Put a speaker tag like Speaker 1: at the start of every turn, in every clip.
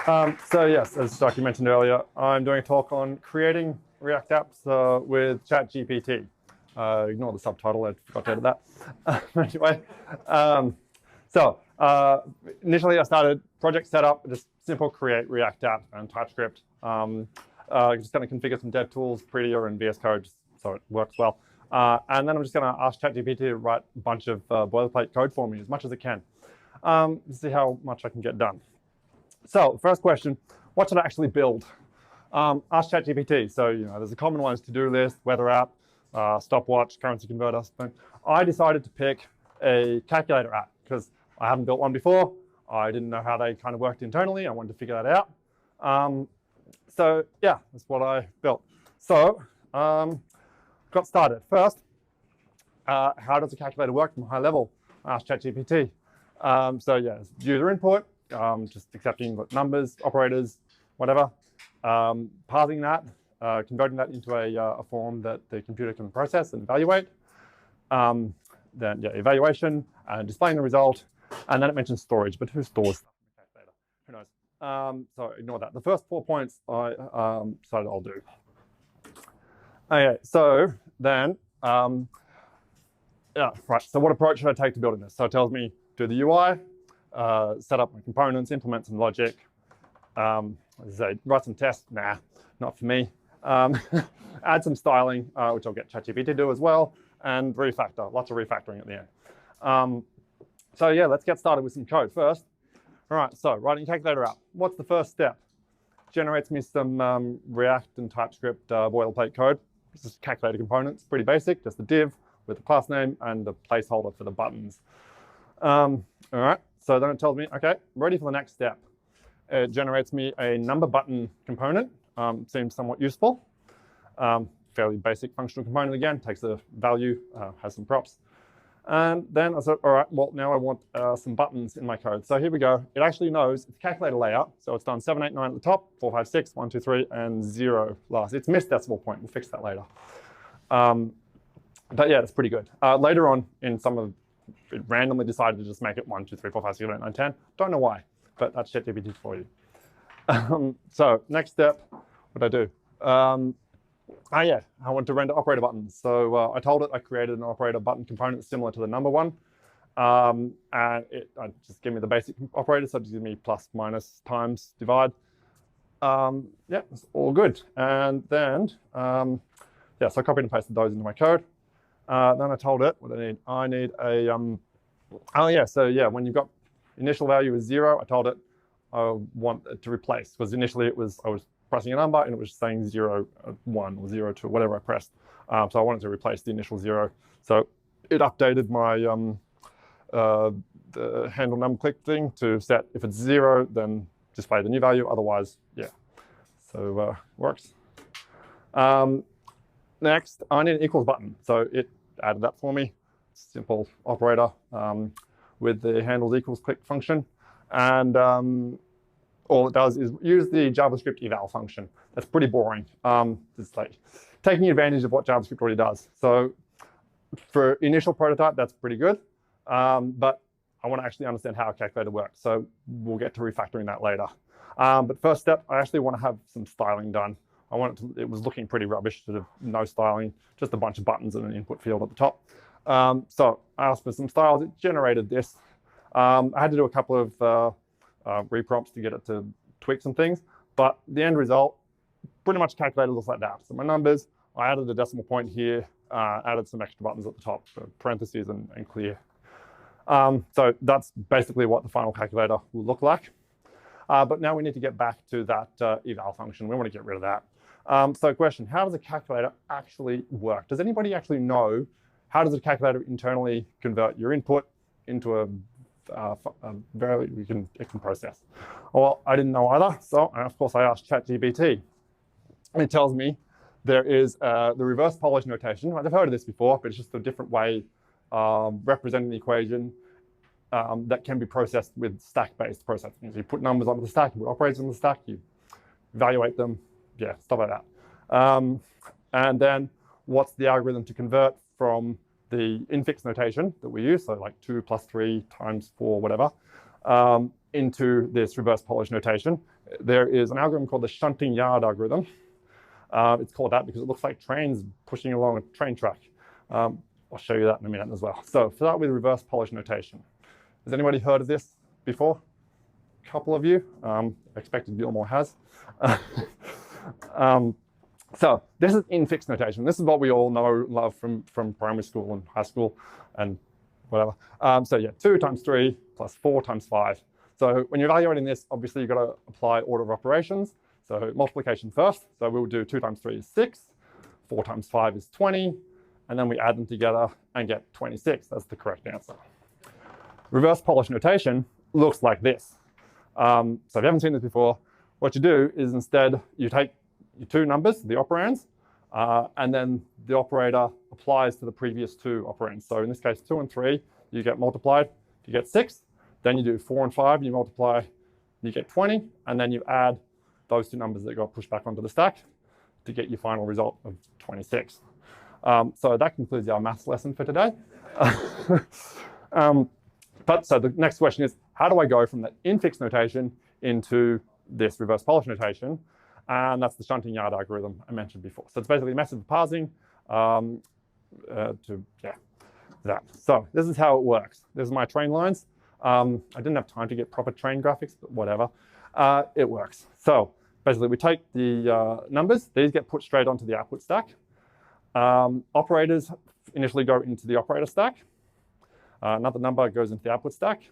Speaker 1: So yes, as Jackie mentioned earlier, I'm doing a talk on creating React apps with ChatGPT. Ignore the subtitle, I forgot to edit that. Anyway, initially I started project setup, just simple create React app and TypeScript. Just going to configure some dev tools, Prettier and VS Code, so it works well. And then I'm just going to ask ChatGPT to write a bunch of boilerplate code for me, as much as it can, to see how much I can get done. So first question, what should I actually build? Ask ChatGPT. So, there's a common one is to-do list, weather app, stopwatch, currency converter. I decided to pick a calculator app because I haven't built one before. I didn't know how they kind of worked internally. I wanted to figure that out. So yeah, that's what I built. So got started. First, how does a calculator work from high level? Ask ChatGPT. So yeah, user input, just accepting numbers, operators, whatever. Parsing that, converting that into a form that the computer can process and evaluate. Then yeah, evaluation and displaying the result. And then it mentions storage, but who stores stuff in the calculator? Who knows? So ignore that. The first 4 points I decided I'll do. Okay, so then, yeah, right. So what approach should I take to building this? So it tells me do the UI, set up my components, implement some logic, say, write some tests. Nah, not for me. Add some styling, which I'll get ChatGPT to do as well, and refactor. Lots of refactoring at the end. So yeah, let's get started with some code first. All right, so writing a calculator app. What's the first step? Generates me some React and TypeScript boilerplate code. This is calculator components, pretty basic, just a div with a class name and a placeholder for the buttons. All right, so then it tells me, okay, ready for the next step. It generates me a number button component. Seems somewhat useful. Fairly basic functional component again, takes a value, has some props. And then I said, all right, well, now I want some buttons in my code. So here we go. It actually knows it's calculator layout. So it's done 7, 8, 9 at the top, 4, 5, 6, 1, 2, 3, and 0 last. It's missed decimal point. We'll fix that later. But yeah, it's pretty good. Later on in some of it randomly decided to just make it 1, 2, 3, 4, 5, 6, 7, 8, 9, 10. Don't know why, but that's ChatGPT for you. So next step, what did I do? Yeah, I want to render operator buttons. So I told it I created an operator button component similar to the number one. And it just give me the basic operator, so just give me plus, minus, times, divide. Yeah, it's all good. And then, yeah, so I copied and pasted those into my code. Then I told it what I need. I need a, oh yeah, so yeah, when you've got initial value is 0, I told it I want it to replace, because initially I was pressing a number and it was saying 0, 1 or 0, 2, whatever I pressed. So I wanted to replace the initial 0. So it updated my the handle number click thing to set if it's 0, then display the new value. Otherwise, yeah. So works. Next, I need an equals button. So it added that for me. Simple operator with the handles equals click function. And all it does is use the JavaScript eval function. That's pretty boring. It's like taking advantage of what JavaScript already does. So for initial prototype, that's pretty good. But I want to actually understand how a calculator works. So we'll get to refactoring that later. But first step, I actually want to have some styling done. It was looking pretty rubbish, sort of no styling, just a bunch of buttons and an input field at the top. So I asked for some styles. It generated this. I had to do a couple of reprompts to get it to tweak some things, but the end result, pretty much calculator looks like that. So my numbers, I added a decimal point here, added some extra buttons at the top for parentheses and clear. So that's basically what the final calculator will look like. But now we need to get back to that eval function. We want to get rid of that. So question, how does a calculator actually work? Does anybody actually know how does a calculator internally convert your input into a variable it can process? Well, I didn't know either. So of course I asked ChatGPT. It tells me there is the reverse Polish notation. I've heard of this before, but it's just a different way representing the equation that can be processed with stack-based processing. So you put numbers onto the stack, you put operators on the stack, you evaluate them, yeah, stuff like that. And then what's the algorithm to convert from the infix notation that we use, so like 2 plus 3 times 4, whatever, into this reverse Polish notation, there is an algorithm called the shunting yard algorithm. It's called that because it looks like trains pushing along a train track. I'll show you that in a minute as well. So start with reverse Polish notation. Has anybody heard of this before? A couple of you. I expected Gilmore has. So this is infix notation. This is what we all know, love from primary school and high school and whatever. So yeah, 2 times 3 plus 4 times 5. So when you're evaluating this, obviously you've got to apply order of operations. So multiplication first. So we'll do 2 times 3 is 6, 4 times 5 is 20, and then we add them together and get 26. That's the correct answer. Reverse Polish notation looks like this. So if you haven't seen this before, what you do is instead you take your 2 numbers, the operands, and then the operator applies to the previous 2 operands. So in this case, 2 and 3, you get multiplied, you get 6. Then you do 4 and 5, you multiply, you get 20, and then you add those 2 numbers that got pushed back onto the stack to get your final result of 26. So that concludes our maths lesson for today. So the next question is, how do I go from that infix notation into this reverse Polish notation? And that's the shunting yard algorithm I mentioned before. So it's basically a method of parsing that. So this is how it works. This is my train lines. I didn't have time to get proper train graphics, but whatever. It works. So basically we take the numbers. These get put straight onto the output stack. Operators initially go into the operator stack. Another number goes into the output stack.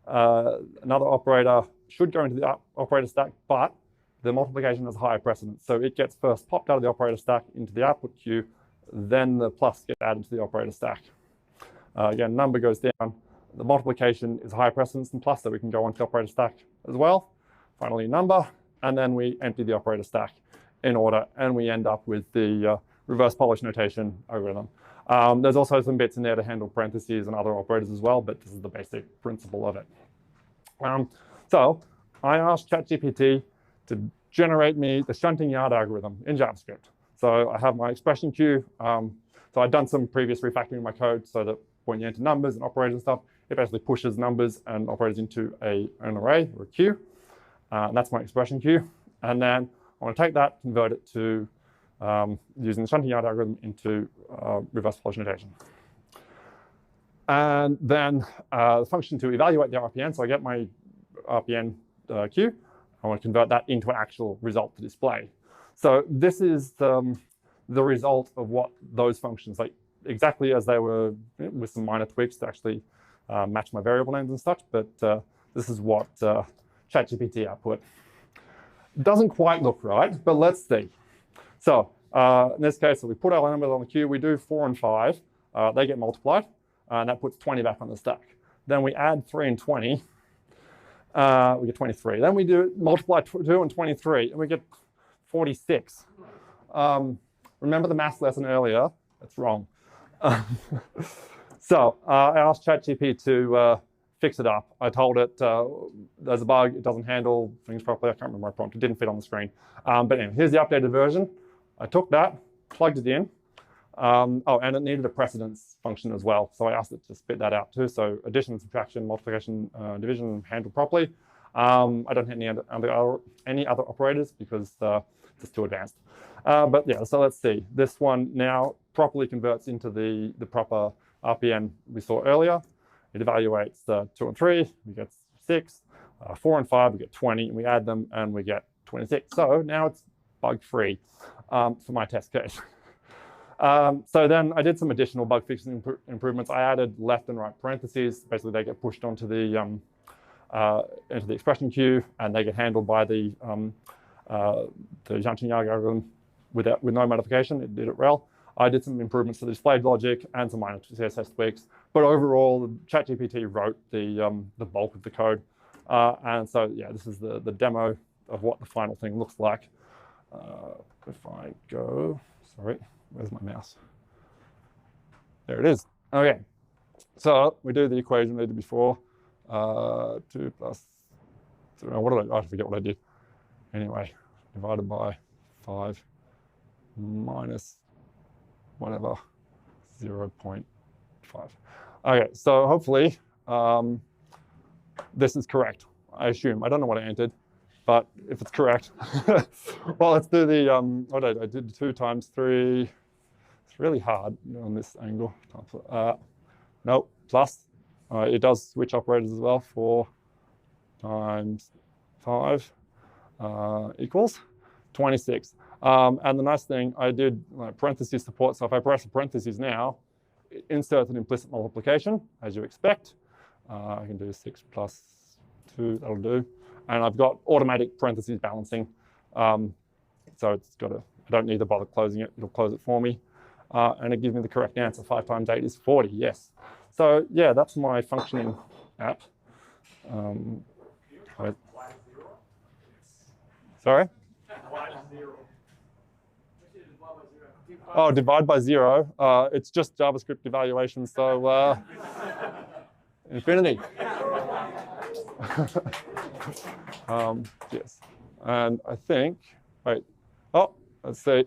Speaker 1: Another operator should go into the operator stack, but the multiplication has higher precedence. So it gets first popped out of the operator stack into the output queue, then the plus gets added to the operator stack. Again, number goes down. The multiplication is higher precedence than plus, so we can go onto the operator stack as well. Finally, number, and then we empty the operator stack in order, and we end up with the reverse Polish notation algorithm. There's also some bits in there to handle parentheses and other operators as well, but this is the basic principle of it. So I asked ChatGPT to generate me the shunting yard algorithm in JavaScript. So I have my expression queue. So I've done some previous refactoring in my code so that when you enter numbers and operators and stuff, it basically pushes numbers and operators into an array or a queue. And that's my expression queue. And then I want to take that, convert it to using the shunting yard algorithm into reverse Polish notation. And then the function to evaluate the RPN, so I get my RPN queue. I want to convert that into an actual result to display. So this is the result of what those functions, like exactly as they were with some minor tweaks to actually match my variable names and such, but this is what ChatGPT output. Doesn't quite look right, but let's see. So in this case, so we put our numbers on the queue, we do 4 and 5, they get multiplied, and that puts 20 back on the stack. Then we add 3 and 20, we get 23. Then we do multiply 2 and 23, and we get 46. Remember the maths lesson earlier? That's wrong. So I asked ChatGPT to fix it up. I told it there's a bug, it doesn't handle things properly. I can't remember my prompt, it didn't fit on the screen. But anyway, here's the updated version. I took that, plugged it in. And it needed a precedence function as well. So I asked it to spit that out too. So addition, subtraction, multiplication, division handled properly. I don't have any other operators because it's too advanced. But yeah, so let's see. This one now properly converts into the proper RPN we saw earlier. It evaluates 2 and 3, we get 6, 4 and 5, we get 20, and we add them and we get 26. So now it's bug-free for my test case. So then I did some additional bug fixing improvements. I added left and right parentheses. Basically, they get pushed onto the into the expression queue, and they get handled by the shunting yard algorithm with no modification. It did it well. I did some improvements to the displayed logic and some minor CSS tweaks. But overall, ChatGPT wrote the bulk of the code. And so, yeah, this is the demo of what the final thing looks like. If I go, sorry, where's my mouse? There it is. Okay, so we do the equation we did before. 2 plus, what did I forget what I did. Anyway, divided by 5 minus whatever, 0.5. Okay, so hopefully this is correct. I assume. I don't know what I entered, but if it's correct. Well, let's do the, what I did 2 times 3. It's really hard on this angle. No, plus. It does switch operators as well. 4 times 5 equals 26. And the nice thing, I did like parentheses support. So if I press a parentheses now, it inserts an implicit multiplication, as you expect. I can do 6 plus 2, that'll do. And I've got automatic parentheses balancing. So it's got I don't need to bother closing it. It'll close it for me. And it gives me the correct answer. 5 times 8 is 40, yes. So yeah, that's my functioning app. Sorry? Oh, divide by 0. It's just JavaScript evaluation, so infinity. Yes. And I think, wait, oh, let's see.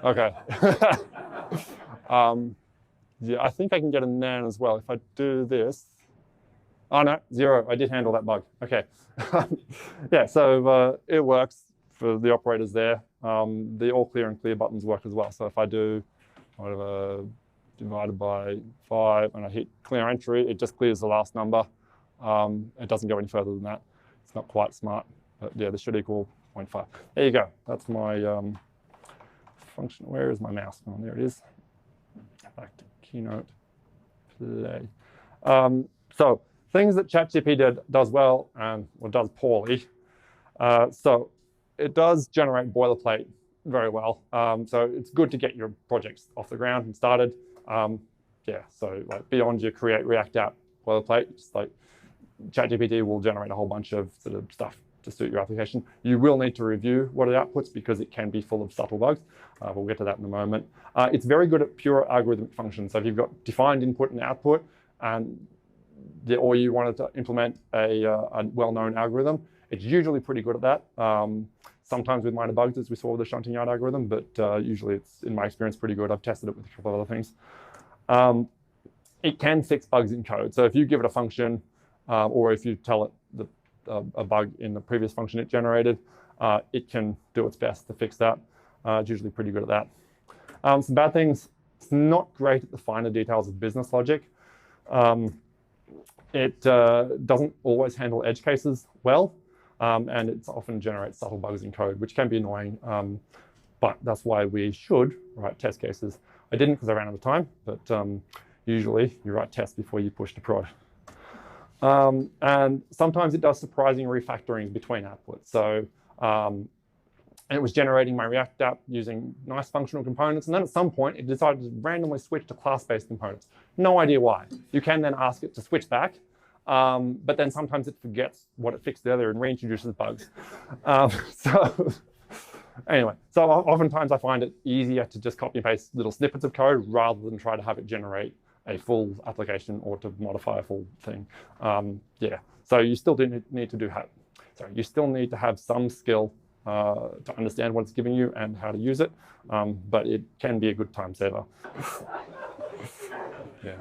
Speaker 1: Okay. Yeah, I think I can get a nan as well. If I do this, oh no, 0, I did handle that bug. Okay. Yeah, so it works for the operators there. The all clear and clear buttons work as well. So if I do whatever divided by 5 and I hit clear entry, it just clears the last number. It doesn't go any further than that. It's not quite smart, but yeah, this should equal 0.5. There you go. That's my function. Where is my mouse? Oh, there it is. Back to Keynote, play. So things that ChatGPT does well and does poorly. So it does generate boilerplate very well. So it's good to get your projects off the ground and started. Yeah, so like beyond your create React app boilerplate, just like ChatGPT will generate a whole bunch of sort of stuff to suit your application. You will need to review what it outputs because it can be full of subtle bugs. We'll get to that in a moment. It's very good at pure algorithmic functions. So if you've got defined input and output, or you wanted to implement a well-known algorithm, it's usually pretty good at that. Sometimes with minor bugs, as we saw with the shunting yard algorithm, but usually it's, in my experience, pretty good. I've tested it with a couple of other things. It can fix bugs in code. So if you give it a function, or if you tell it a bug in the previous function it generated, it can do its best to fix that. It's usually pretty good at that. Some bad things, it's not great at the finer details of business logic. It doesn't always handle edge cases well, and it often generates subtle bugs in code, which can be annoying, but that's why we should write test cases. I didn't because I ran out of time, but usually you write tests before you push to prod. And sometimes it does surprising refactoring between outputs. So it was generating my React app using nice functional components, and then at some point it decided to randomly switch to class-based components. No idea why. You can then ask it to switch back, but then sometimes it forgets what it fixed earlier and reintroduces bugs. So anyway, so oftentimes I find it easier to just copy and paste little snippets of code rather than try to have it generate a full application or to modify a full thing. Yeah, so you still do need to you still need to have some skill to understand what it's giving you and how to use it, but it can be a good time saver. Yeah.